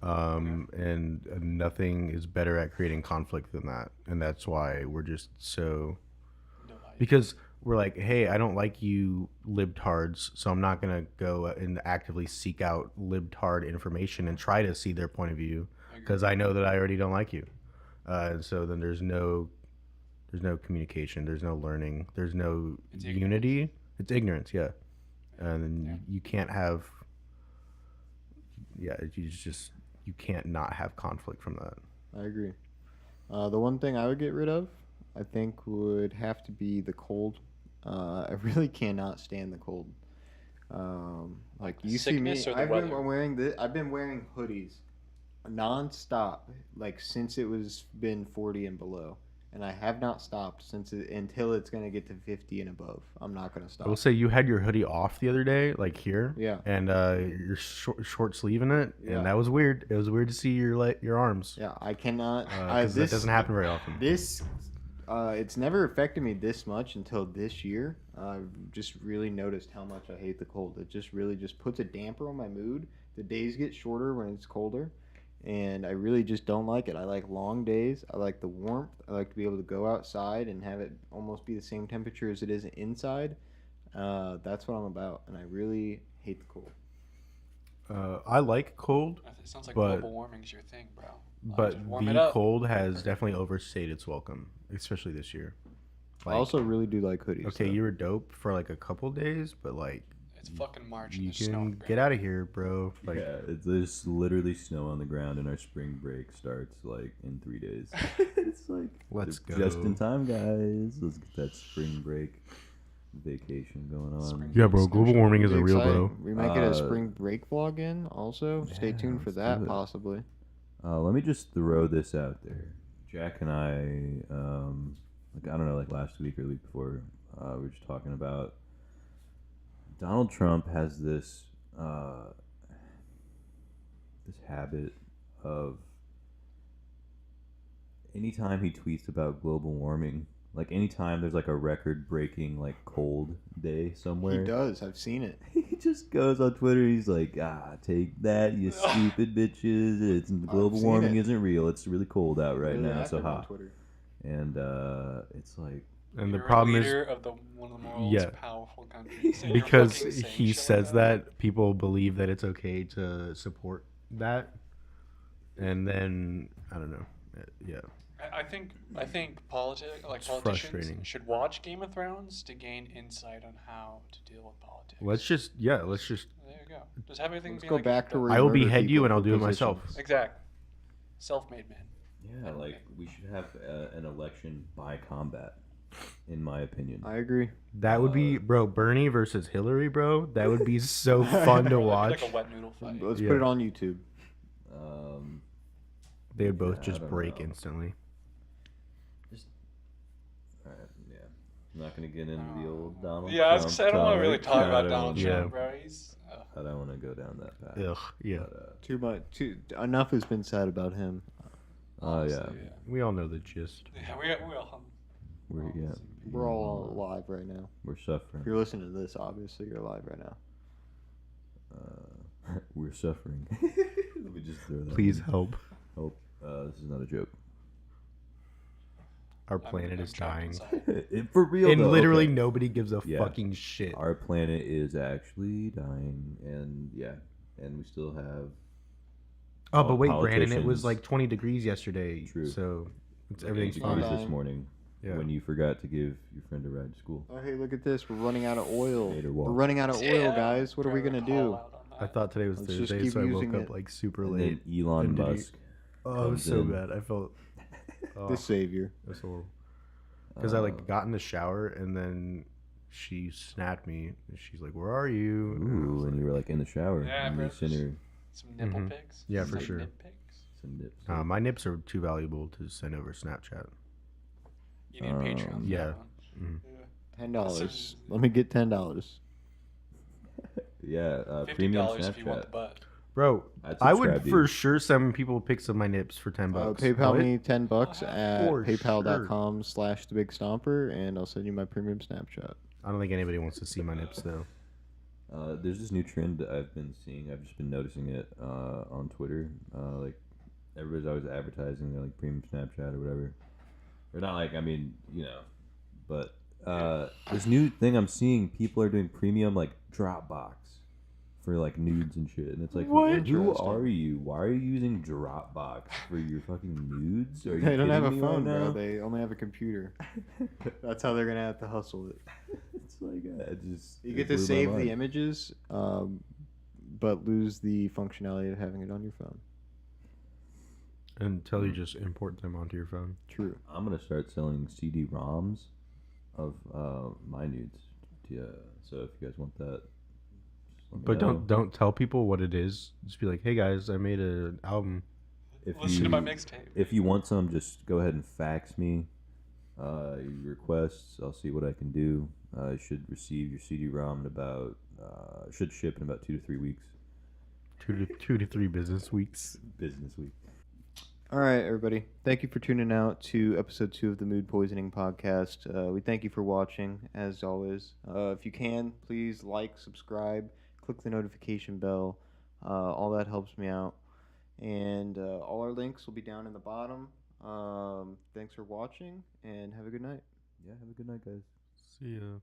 And nothing is better at creating conflict than that. And that's why we're just so... Because we're like, hey, I don't like you libtards, so I'm not going to go and actively seek out libtard information and try to see their point of view because I know that I already don't like you. And so then there's no communication, there's no learning, there's no unity. It's ignorance, yeah. And you can't have, you can't not have conflict from that. I agree. The one thing I would get rid of, I think, would have to be the cold. I really cannot stand the cold. Like you see me, I've been wearing hoodies nonstop, like since it was been 40 and below, and I have not stopped until it's gonna get to 50 and above. I'm not gonna stop. I will say you had your hoodie off the other day, like here, Yeah. and you're short sleeving it, Yeah. and that was weird. It was weird to see your arms. Yeah, I cannot. Because that doesn't happen very often. It's never affected me this much until this year. I've just really noticed how much I hate the cold. It just really just puts a damper on my mood. The days get shorter when it's colder, and I really just don't like it. I like long days. I like the warmth. I like to be able to go outside and have it almost be the same temperature as it is inside. That's what I'm about, and I really hate the cold. I like cold, It sounds like but- global warming's your thing, bro. but just warm it the up. cold has definitely overstayed its welcome, especially this year. I also really do like hoodies. Okay, though. you were dope for like a couple days, but like It's fucking March. you and there's snow on can the get ground. out of here, bro. Like, Yeah, there's literally snow on the ground, and our spring break starts like in 3 days. It's like Let's go. just in time, guys. Let's get that spring break vacation going on. Spring yeah, bro. Global warming isn't real, Exciting. bro. We might get a spring break vlog in also. Stay yeah, tuned for let's that do it. possibly. Let me just throw this out there. Jack and I, like I don't know, like last week or the week before, we were just talking about Donald Trump has this habit of anytime he tweets about global warming, like anytime there's like a record-breaking like cold day somewhere, He does. I've seen it. he just goes on Twitter. He's like, take that, you stupid bitches. It's global seen warming it. isn't real. It's really cold out right Really now. It's so active on hot. Twitter. And it's like, And the You're a problem is leader of one of the world's Yeah. powerful countries. and you're because fucking saying he shit says like that, people believe that it's okay to support that, and then I don't know. Yeah, I think politicians frustrating. should watch Game of Thrones to gain insight on how to deal with politics. let's just There you go. Just have everything Let's be go like back to where I will murder behead you people and I'll for do it positions. myself. exactly self-made man. yeah, like we should have an election by combat, in my opinion. I agree. That would be, bro, Bernie versus Hillary, bro. That would be so fun to It'd be watch. like a wet noodle fight. Let's Yeah. put it on YouTube. They would both I just don't break know. instantly. All right, yeah. I'm not gonna get into the old Donald. Yeah, I was Trump gonna say I don't want to really talk. talk I about don't Donald wanna- Trump, Yeah. bro. He's I don't want to go down that path. Ugh, yeah. But, Too much. Enough has been said about him. oh yeah. honestly, We all know the gist. yeah. We all. Where, yeah. We're all alive right now. We're suffering. If you're listening to this, obviously you're alive right now. We're suffering. Let me just throw that. Please in. help. Help. This is not a joke. Our planet is dying. For real, And though, literally okay. nobody gives a fucking shit. Our planet is actually dying, and and we still have. Oh, but wait, Brandon, it was politicians. like 20 degrees yesterday. True. So it's Like everything's 8 fine. degrees this morning. Yeah. When you forgot to give your friend a ride to school. Oh, hey, look at this. We're running out of oil. Later We're walk. running out of oil, guys. What are we going to do? I thought today was Let's just Thursday, keep so I woke using up it. like super And late. then Elon And did you- Musk. Oh, it was comes so in. bad. I felt. Oh, The savior. that's horrible. Because I like got in the shower and then she snapped me. And she's like, "Where are you?" Ooh, and you were like in the shower. Yeah, and you bro. sent her Some nipple Mhm. pics. Yeah, for Some sure. nip pics. some nips. My nips are too valuable to send over Snapchat. You need Patreon. For yeah. that one. Mhm. Yeah. $10. Let me get $10. Yeah, $50 premium if you want the Snapchat. butt. Bro, I'd I would subscribe to for you. sure send people pics of my nips for $10. PayPal What? me $10 at For paypal.com/thebigstomper, and I'll send you my premium Snapchat. I don't think anybody wants to see my nips though. There's this new trend that I've been seeing. I've just been noticing it on Twitter. Like everybody's always advertising their like premium Snapchat or whatever. Or not like but this new thing I'm seeing, people are doing premium like Dropbox for like nudes and shit, and it's like, What? who Interesting. are you? Why are you using Dropbox for your fucking nudes? Are you They don't have a kidding me phone, right bro. now? They only have a computer. That's how they're gonna have to hustle it. It's like just You it get to blew my save mind. the images, but lose the functionality of having it on your phone. Until you just import them onto your phone. True. I'm gonna start selling CD-ROMs of my nudes. Yeah, so if you guys want that, just let me But know. don't tell people what it is. Just be like, hey guys, I made an album. If Listen to my mixtape. If you want some, just go ahead and fax me your requests. I'll see what I can do. You should receive your CD-ROM in about should ship in about 2 to 3 weeks. 2 to 3 business weeks. Business week. All right, everybody. Thank you for tuning out to episode 2 of the Mood Poisoning Podcast. We thank you for watching, as always. If you can, please like, subscribe, click the notification bell. All that helps me out. And all our links will be down in the bottom. Thanks for watching, and have a good night. Yeah, have a good night, guys. See ya.